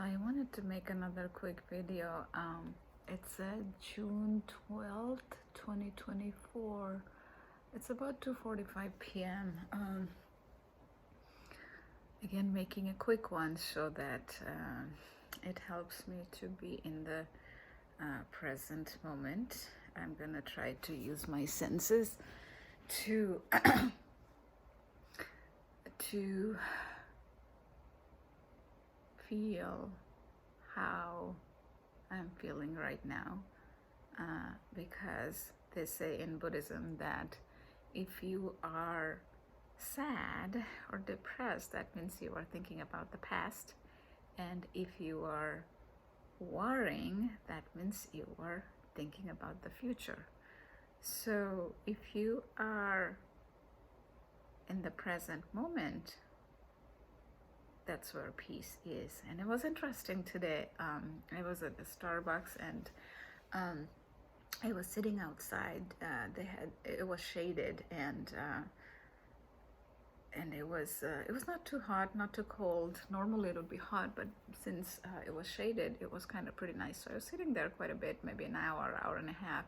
So I wanted to make another quick video. It's June 12th, 2024. It's about 2:45 p.m. Again, making a quick one so that it helps me to be in the present moment. I'm gonna try to use my senses to to feel how I'm feeling right now, because they say in Buddhism that if you are sad or depressed, that means you are thinking about the past, and if you are worrying, that means you are thinking about the future. So if you are in the present moment, that's where peace is. And it was interesting today. I was at the Starbucks and I was sitting outside. It was shaded and it was not too hot, not too cold. Normally it would be hot, but since it was shaded, it was kind of pretty nice. So I was sitting there quite a bit, maybe an hour and a half.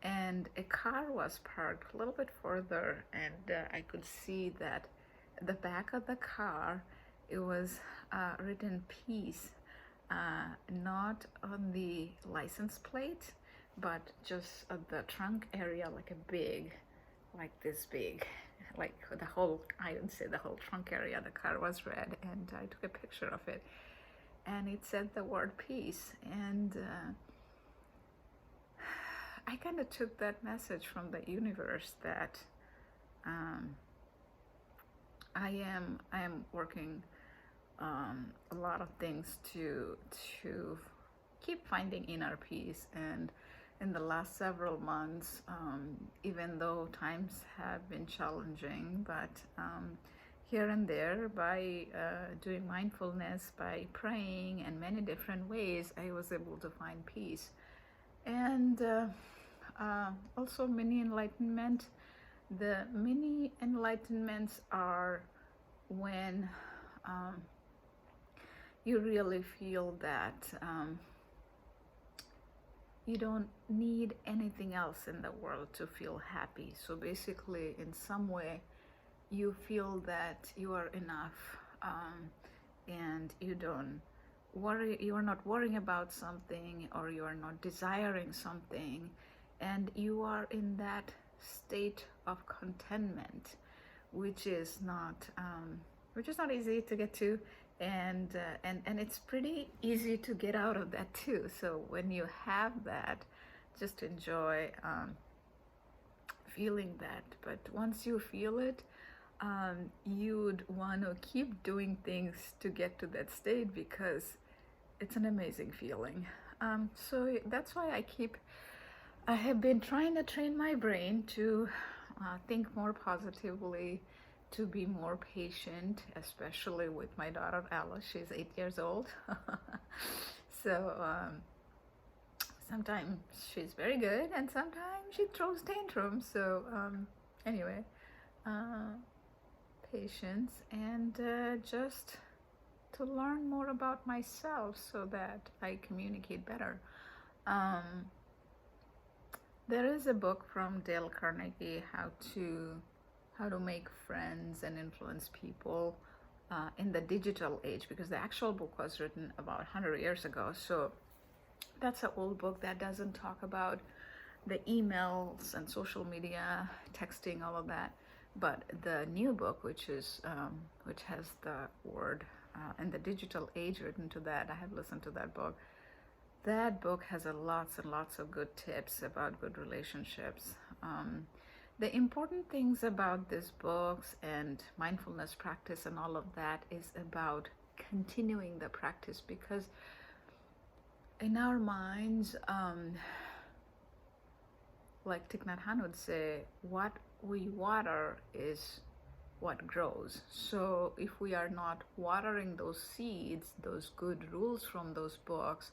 And a car was parked a little bit further, and I could see that the back of the car, it was written peace, not on the license plate, but just at the trunk area, like this big, like the whole, I would say the whole trunk area, the car was red, and I took a picture of it, and it said the word peace. And I kind of took that message from the universe that I am working a lot of things to keep finding inner peace. And in the last several months, even though times have been challenging, but here and there, by doing mindfulness, by praying in many different ways, I was able to find peace. And also mini enlightenment. The mini enlightenments are when you really feel that you don't need anything else in the world to feel happy. So basically, in some way, you feel that you are enough, and you are not worrying about something, or you are not desiring something, and you are in that state of contentment, which is not easy to get to, and it's pretty easy to get out of that too. So when you have that, just enjoy feeling that. But once you feel it, you'd want to keep doing things to get to that state, because it's an amazing feeling. So that's why I have been trying to train my brain to think more positively, to be more patient, especially with my daughter Alice. She's 8 years old. So sometimes she's very good, and sometimes she throws tantrums. So anyway, patience, and just to learn more about myself so that I communicate better. There is a book from Dale Carnegie, how to make friends and influence people in the digital age, because the actual book was written about 100 years ago. So that's an old book that doesn't talk about the emails and social media, texting, all of that. But the new book, which has the word in the digital age written to that, I have listened to that book. That book has lots and lots of good tips about good relationships. The important things about these books and mindfulness practice and all of that is about continuing the practice, because in our minds, like Thich Nhat Hanh would say, what we water is what grows. So if we are not watering those seeds, those good rules from those books,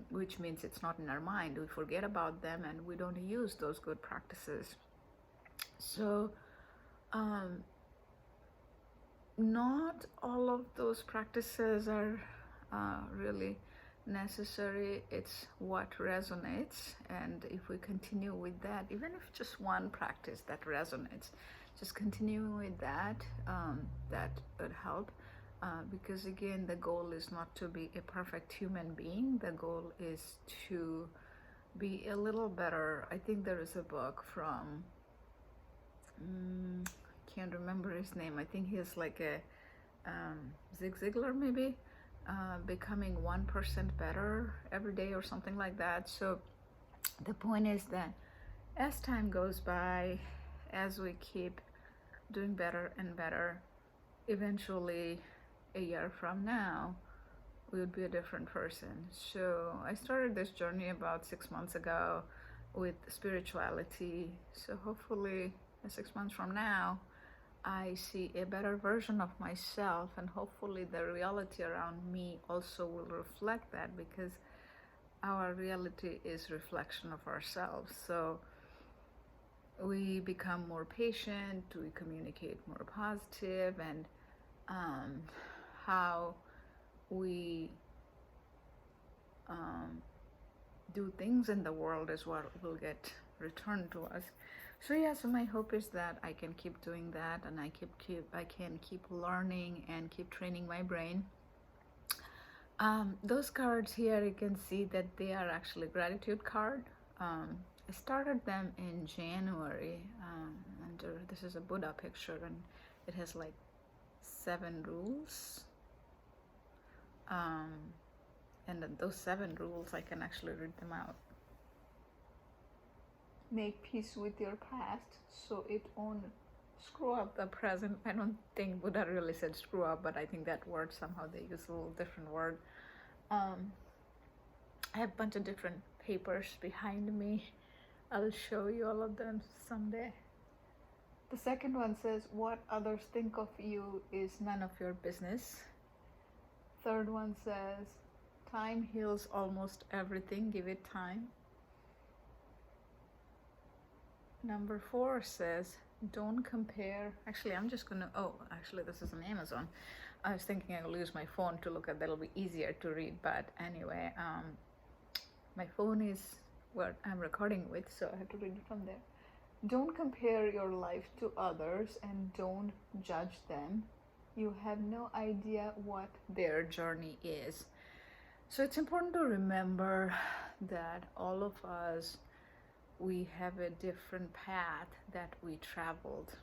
which means it's not in our mind, we forget about them and we don't use those good practices. So not all of those practices are really necessary. It's what resonates, and if we continue with that, even if just one practice that resonates, just continuing with that, that would help. Because again, the goal is not to be a perfect human being. The goal is to be a little better. I think there is a book from, can't remember his name. I think he is like a Zig Ziglar maybe, becoming 1% better every day or something like that. So the point is that as time goes by, as we keep doing better and better, eventually a year from now we would be a different person. So I started this journey about 6 months ago with spirituality. So hopefully 6 months from now I see a better version of myself, and hopefully the reality around me also will reflect that, because our reality is reflection of ourselves. So we become more patient, we communicate more positive, and how we do things in the world is what will get returned to us. So yeah, so my hope is that I can keep doing that, and I can keep learning and keep training my brain. Those cards here, you can see that they are actually gratitude card. I started them in January, and this is a Buddha picture, and it has like 7 rules. And those 7 rules, I can actually read them out. Make peace with your past so it won't screw up the present. I don't think Buddha really said screw up, but I think that word, somehow they use a little different word. I have a bunch of different papers behind me. I'll show you all of them someday. The second one says, what others think of you is none of your business. Third one says, time heals almost everything, give it time. Number 4 says, don't compare. Actually, I'm just gonna, this is on Amazon. I was thinking I will use my phone to look at, that'll be easier to read, but anyway, my phone is what I'm recording with, so I have to read it from there. Don't compare your life to others, and don't judge them. You have no idea what their journey is. So it's important to remember that all of us, we have a different path that we traveled.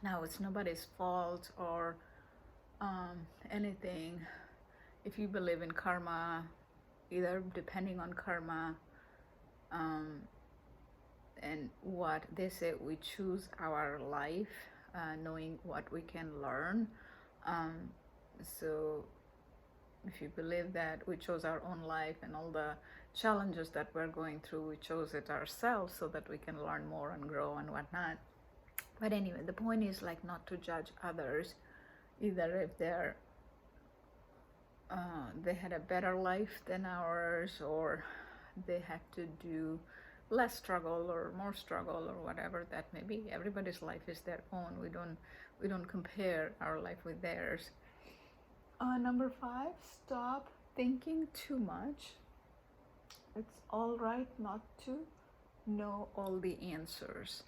Now, it's nobody's fault or anything. If you believe in karma, either depending on karma, and what they say, we choose our life, knowing what we can learn. So if you believe that we chose our own life, and all the challenges that we're going through, we chose it ourselves so that we can learn more and grow and whatnot. But anyway, the point is like not to judge others, either if they're they had a better life than ours, or they had to do less struggle or more struggle, or whatever that may be. Everybody's life is their own. We don't compare our life with theirs. Number 5, stop thinking too much. It's all right not to know all the answers.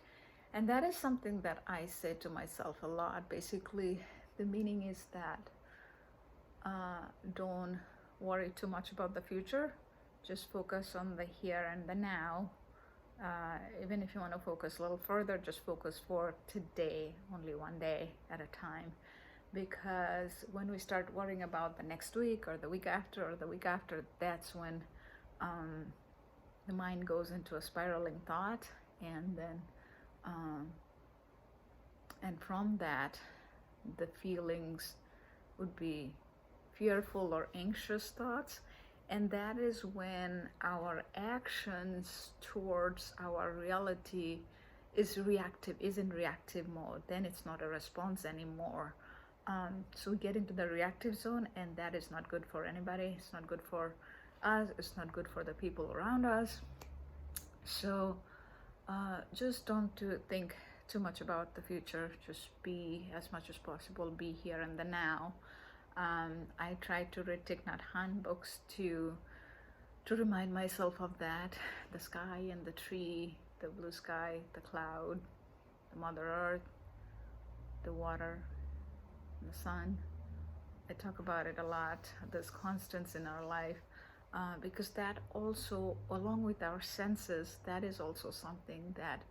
And that is something that I say to myself a lot. Basically, the meaning is that don't worry too much about the future. Just focus on the here and the now. Even if you want to focus a little further, just focus for today, only one day at a time. Because when we start worrying about the next week or the week after or the week after, that's when the mind goes into a spiraling thought, and then and from that the feelings would be fearful or anxious thoughts, and that is when our actions towards our reality is in reactive mode. Then it's not a response anymore. So we get into the reactive zone, and that is not good for anybody. It's not good for us. It's not good for the people around us. So just don't think too much about the future. Just be, as much as possible, be here in the now. I try to read Thich Nhat Hanh books to remind myself of that, the sky and the tree, the blue sky, the cloud, the Mother Earth, the water, and the sun. I talk about it a lot, those constants in our life, because that also, along with our senses, that is also something that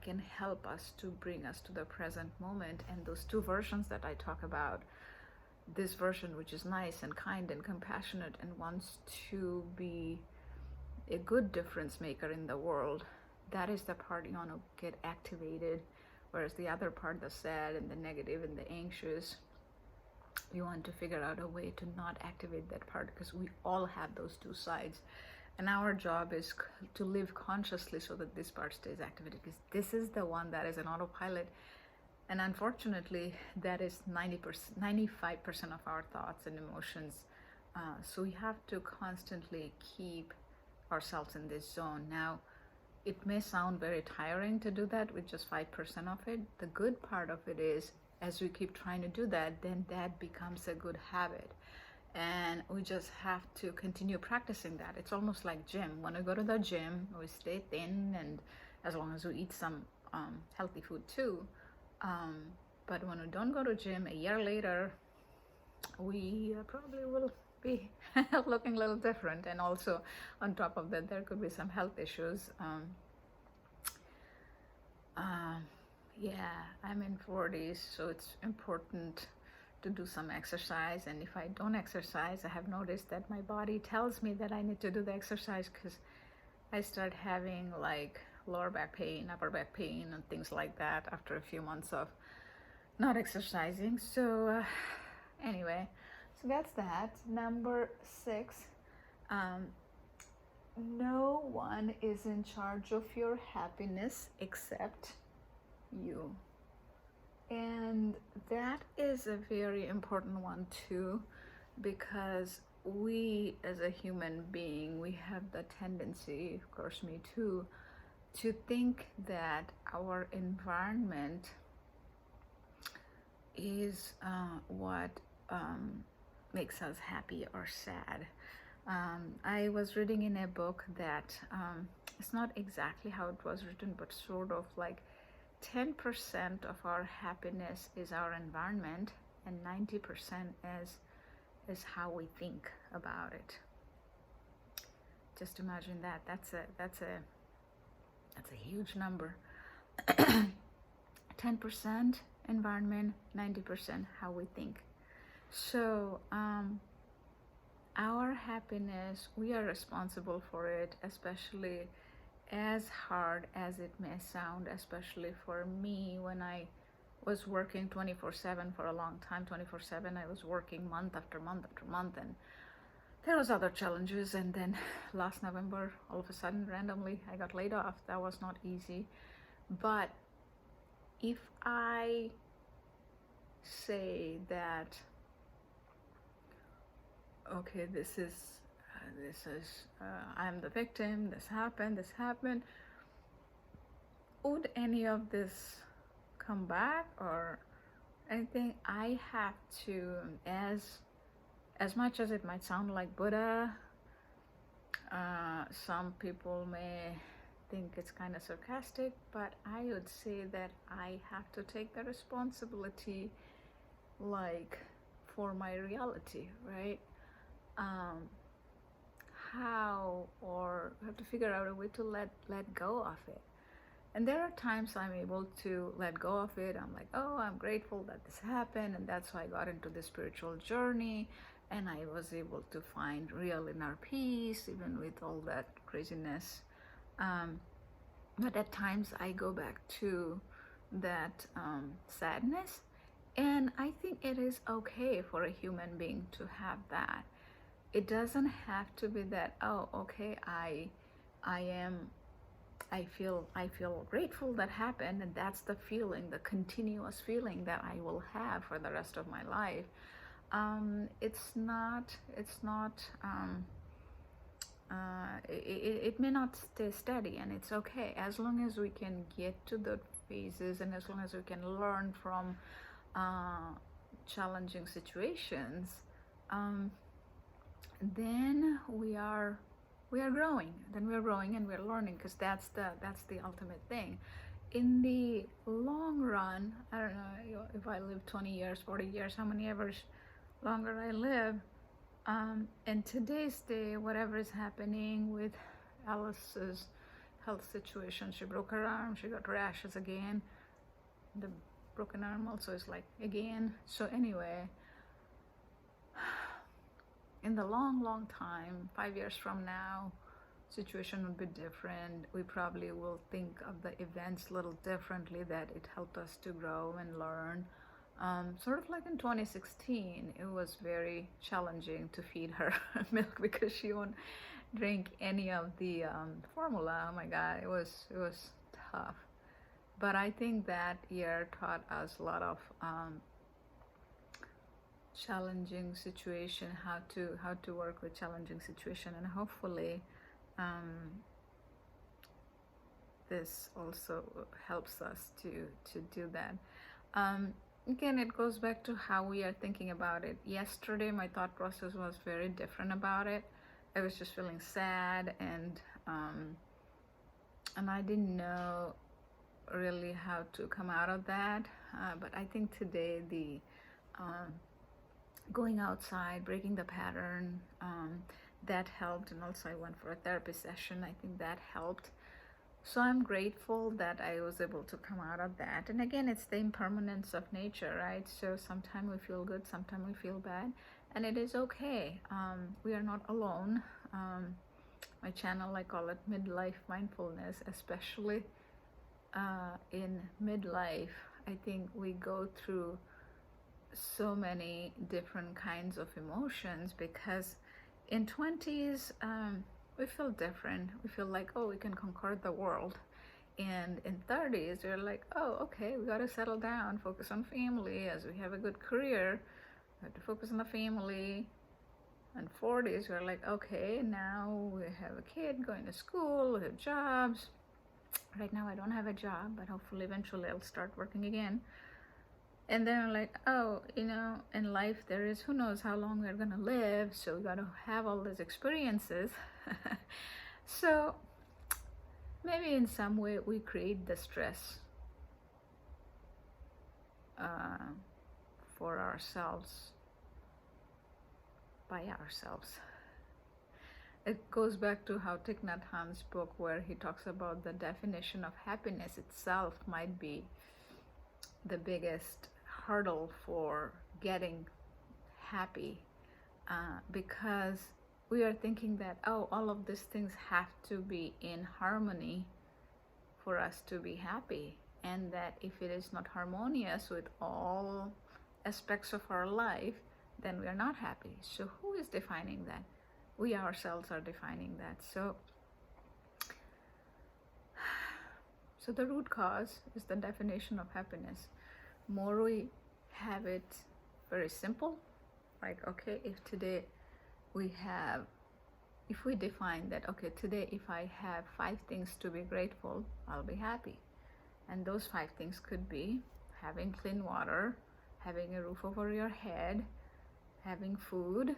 can help us to bring us to the present moment. And those two versions that I talk about, this version which is nice and kind and compassionate and wants to be a good difference maker in the world, that is the part you want to get activated. Whereas the other part, the sad and the negative and the anxious, you want to figure out a way to not activate that part, because we all have those two sides. And our job is to live consciously so that this part stays activated, because this is the one that is an autopilot. And unfortunately, that is 95% of our thoughts and emotions. So we have to constantly keep ourselves in this zone. Now, it may sound very tiring to do that with just 5% of it. The good part of it is, as we keep trying to do that, then that becomes a good habit. And we just have to continue practicing that. It's almost like gym. When we go to the gym, we stay thin, and as long as we eat some healthy food too. But when we don't go to gym, a year later, we probably will be looking a little different. And also, on top of that, there could be some health issues. Yeah, I'm in 40s, so it's important to do some exercise. And if I don't exercise, I have noticed that my body tells me that I need to do the exercise, because I start having like lower back pain, upper back pain, and things like that after a few months of not exercising. So anyway, so that's that. Number 6, no one is in charge of your happiness except you. And that is a very important one too, because we as a human being, we have the tendency, of course me too, to think that our environment is what makes us happy or sad. I was reading in a book that it's not exactly how it was written, but sort of like 10% of our happiness is our environment, and 90% is how we think about it. Just imagine that. That's a huge number. 10% environment, 90% how we think. So our happiness, we are responsible for it, especially as hard as it may sound, especially for me when I was working 24/7 for a long time. 24/7, I was working month after month after month, and there was other challenges. And then last November, all of a sudden, randomly, I got laid off. That was not easy. But if I say that, okay, this is I'm the victim, this happened, would any of this come back or anything? I have to, as much as it might sound like Buddha, some people may think it's kind of sarcastic, but I would say that I have to take the responsibility, like, for my reality, right? How, or have to figure out a way to let go of it. And there are times I'm able to let go of it. I'm like, oh, I'm grateful that this happened, and that's why I got into this spiritual journey, and I was able to find real inner peace even with all that craziness. But at times I go back to that sadness, and I think it is okay for a human being to have that. It doesn't have to be that, oh, okay, I feel grateful that happened, and that's the feeling, the continuous feeling that I will have for the rest of my life. It may not stay steady, and it's okay as long as we can get to the phases, and as long as we can learn from challenging situations, um, then we are growing. Then we are growing and we're learning, because that's the ultimate thing. In the long run, I don't know if I live 20 years, 40 years, how many ever longer I live. In today's day, whatever is happening with Alice's health situation, she broke her arm, she got rashes again. The broken arm also is like again. So anyway, in the long time, 5 years from now, situation would be different. We probably will think of the events a little differently, that it helped us to grow and learn. Sort of like in 2016, it was very challenging to feed her milk because she won't drink any of the formula. Oh my God, it was tough. But I think that year taught us a lot of challenging situation, how to work with challenging situation, and hopefully this also helps us to do that. Again, it goes back to how we are thinking about it. Yesterday, my thought process was very different about it. I was just feeling sad, and I didn't know really how to come out of that. But I think today, the going outside, breaking the pattern, that helped. And also I went for a therapy session. I think that helped. So I'm grateful that I was able to come out of that. And again, it's the impermanence of nature, right? So sometimes we feel good, sometimes we feel bad, and it is okay. We are not alone. My channel, I call it Midlife Mindfulness, especially in midlife. I think we go through so many different kinds of emotions, because in 20s we feel different. We feel like, oh, we can conquer the world. And in 30s you're like, oh, okay, we got to settle down, focus on family. As we have a good career, we have to focus on the family. And 40s we're like, okay, now we have a kid going to school, we have jobs. Right now I don't have a job, but hopefully eventually I'll start working again. And then I'm like, oh, in life there is, who knows how long we're gonna live, so we gotta have all these experiences. So maybe in some way we create the stress for ourselves, by ourselves. It goes back to how Thich Nhat Hanh's book, where he talks about the definition of happiness itself might be the biggest hurdle for getting happy, because we are thinking that, oh, all of these things have to be in harmony for us to be happy, and that if it is not harmonious with all aspects of our life, then we are not happy. So who is defining that? We ourselves are defining that. So the root cause is the definition of happiness. More we have it very simple, like, okay, if today if we define that, okay, today if I have 5 things to be grateful, I'll be happy. And those 5 things could be having clean water, having a roof over your head, having food,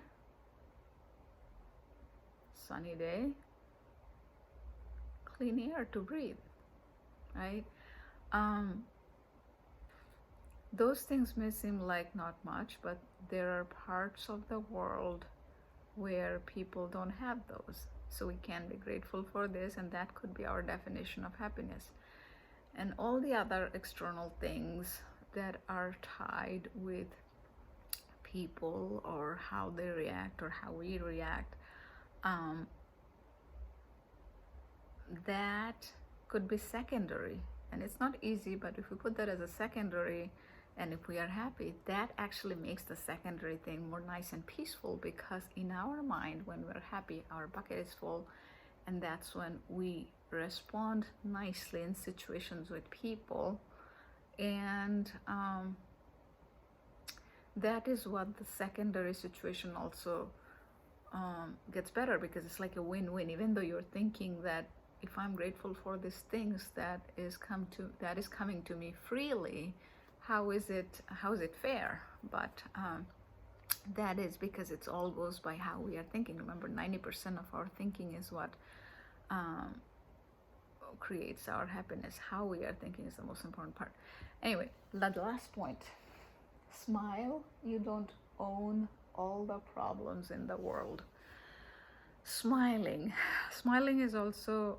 sunny day, clean air to breathe, right? Those things may seem like not much, but there are parts of the world where people don't have those. So we can be grateful for this, and that could be our definition of happiness. And all the other external things that are tied with people, or how they react, or how we react, that could be secondary. And it's not easy, but if we put that as a secondary, and if we are happy, that actually makes the secondary thing more nice and peaceful, because in our mind, when we're happy, our bucket is full, and that's when we respond nicely in situations with people. And that is what the secondary situation also gets better, because it's like a win-win. Even though you're thinking that if I'm grateful for these things that is coming to me freely, how is it fair? But that is because it all goes by how we are thinking. Remember, 90% of our thinking is what um, creates our happiness. How we are thinking is the most important part. Anyway, the last point: smile. You don't own all the problems in the world. Smiling is also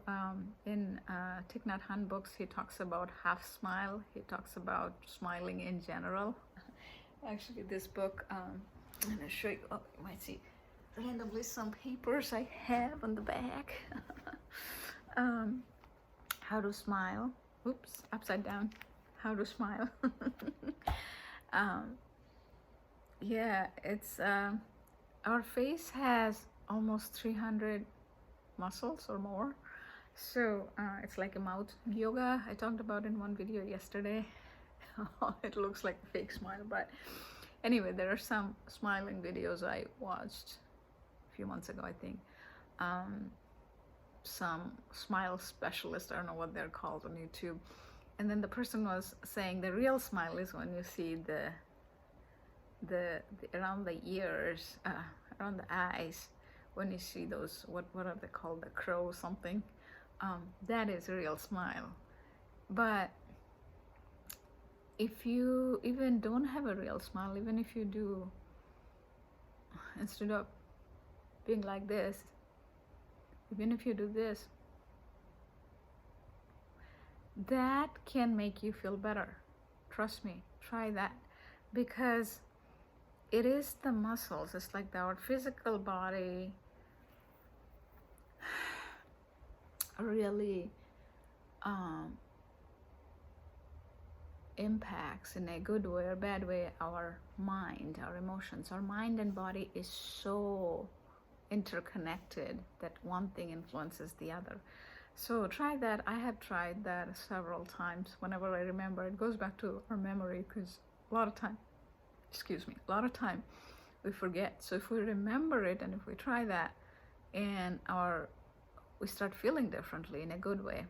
in Thich Nhat Hanh books. He talks about half smile. He talks about smiling in general. Actually, this book, I'm going to show you. Oh, you might see randomly some papers I have on the back. How to smile. Oops, upside down. How to smile. Yeah, it's our face has almost 300 muscles or more. So it's like a mouth yoga I talked about in one video yesterday. It looks like a fake smile, but anyway, there are some smiling videos I watched a few months ago, I think. Some smile specialist, I don't know what they're called on YouTube. And then the person was saying the real smile is when you see the around the ears, around the eyes, when you see those, what are they called, the crow something, that is a real smile. But if you even don't have a real smile, even if you do, instead of being like this, even if you do this, that can make you feel better. Trust me, try that, because it is the muscles. It's like our physical body really impacts in a good way or bad way our mind, our emotions. Our mind and body is so interconnected that one thing influences the other. So try that. I have tried that several times. Whenever I remember, it goes back to our memory, because a lot of time we forget. So if we remember it, and if we try that, and we start feeling differently in a good way.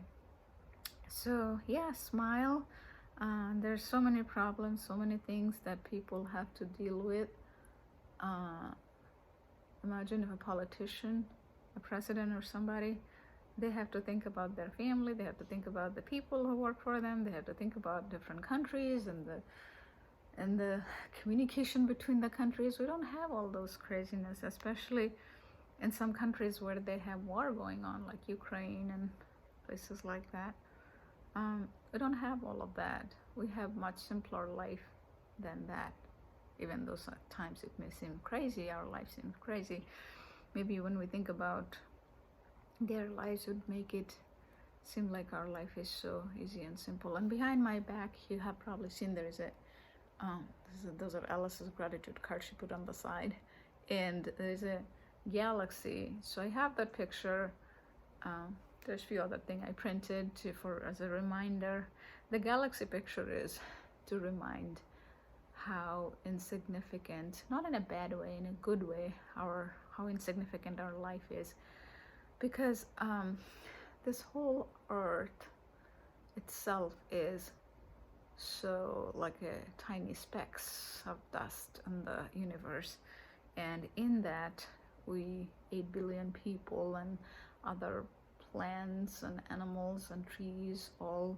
So yeah, smile. There's so many problems, so many things that people have to deal with. Imagine if a politician, a president or somebody, they have to think about their family, they have to think about the people who work for them, they have to think about different countries and the communication between the countries. We don't have all those craziness, especially in some countries where they have war going on, like Ukraine and places like that. We don't have all of that. We have much simpler life than that. Even though at times it may seem crazy, our life seems crazy. Maybe when we think about their lives, would make it seem like our life is so easy and simple. And behind my back, you have probably seen there is those are Alice's gratitude cards she put on the side, and there's a galaxy. So I have that picture. There's a few other things I printed as a reminder. The galaxy picture is to remind how insignificant, not in a bad way, in a good way, how insignificant our life is. Because this whole earth itself is so like a tiny specks of dust in the universe, and in that we 8 billion people and other plants and animals and trees, all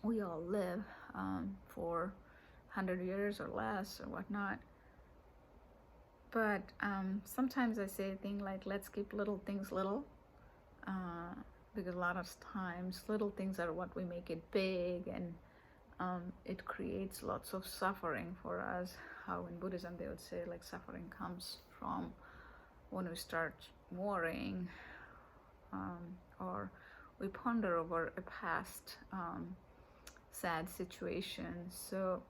we all live for 100 years or less or whatnot. But sometimes I say a thing like, let's keep little things little, because a lot of times little things are what we make it big, and it creates lots of suffering for us. How in Buddhism they would say, like, suffering comes from when we start worrying, or we ponder over a past sad situation. So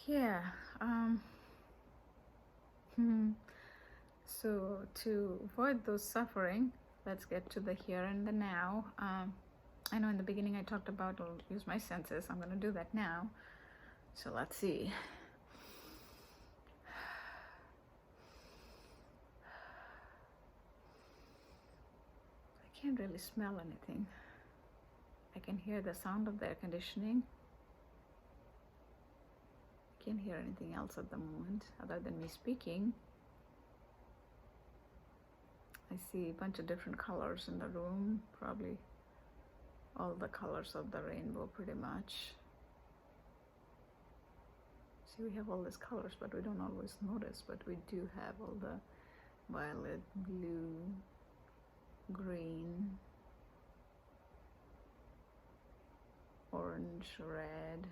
yeah, so to avoid those suffering, let's get to the here and the now. I know in the beginning I talked about I'll use my senses. I'm going to do that now. So let's see. I can't really smell anything. I can hear the sound of the air conditioning. I can't hear anything else at the moment other than me speaking. I see a bunch of different colors in the room, probably all the colors of the rainbow pretty much. See, we have all these colors, but we don't always notice, but we do have all the violet, blue, green, orange, red,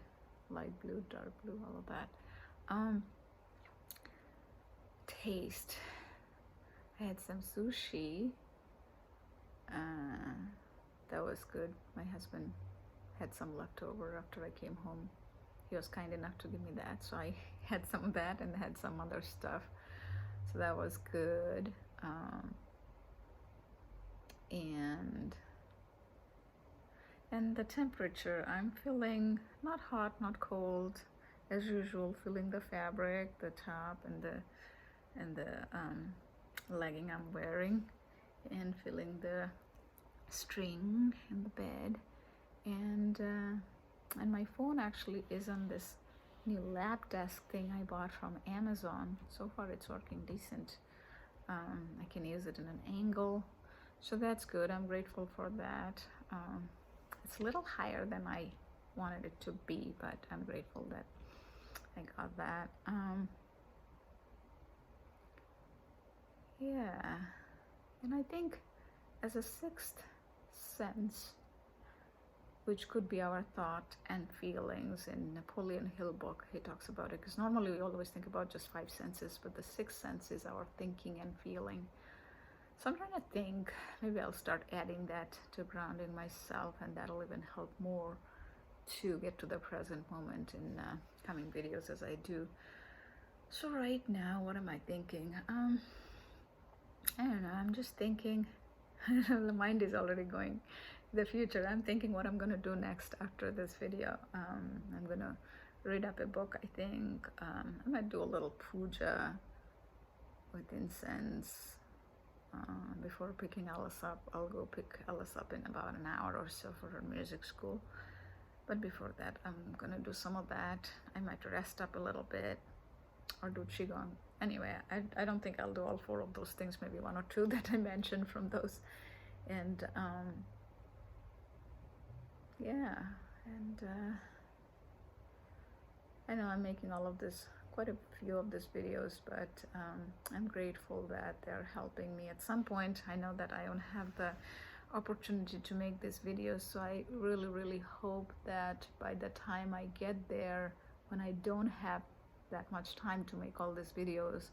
light blue, dark blue, all of that. Taste. I had some sushi. That was good. My husband had some leftover after I came home. He was kind enough to give me that, so I had some of that and had some other stuff. So that was good. And the temperature, I'm feeling not hot, not cold, as usual. Feeling the fabric, the top, and the legging I'm wearing, and feeling the string in the bed, and my phone actually is on this new lap desk thing I bought from Amazon. So far it's working decent. I can use it in an angle, so that's good. I'm grateful for that. It's a little higher than I wanted it to be, but I'm grateful that I got that. Yeah, and I think as a sixth sense, which could be our thought and feelings, in Napoleon Hill book he talks about it, because normally we always think about just five senses, but the sixth sense is our thinking and feeling. So I'm trying to think, maybe I'll start adding that to grounding myself, and that'll even help more to get to the present moment in coming videos as I do. So right now, what am I thinking? I don't know, I'm just thinking. The mind is already going the future. I'm thinking what I'm gonna do next after this video. I'm gonna read up a book, I think. I might do a little puja with incense before picking Alice up. I'll go pick Alice up in about an hour or so for her music school. But before that, I'm gonna do some of that. I might rest up a little bit or do qigong. Anyway, I don't think I'll do all four of those things, maybe one or two that I mentioned from those. And yeah, and I know I'm making all of this, quite a few of these videos, but I'm grateful that they're helping me. At some point, I know that I don't have the opportunity to make these videos, so I really hope that by the time I get there, when I don't have that much time to make all these videos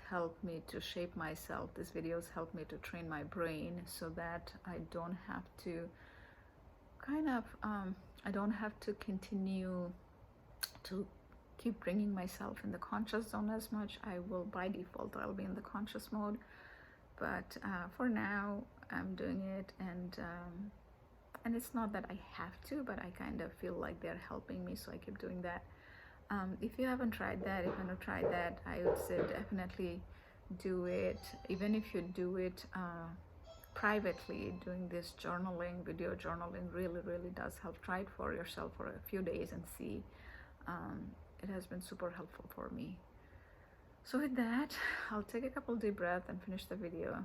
help me to shape myself. These videos help me to train my brain so that I don't have to I don't have to continue to keep bringing myself in the conscious zone as much. I will, by default, I'll be in the conscious mode, but for now I'm doing it, and it's not that I have to, but I kind of feel like they're helping me, so I keep doing that. If you haven't tried that, if you haven't tried that, I would say definitely do it. Even if you do it privately, doing this journaling, video journaling really does help. Try it for yourself for a few days and see. It has been super helpful for me. So with that, I'll take a couple deep breaths and finish the video.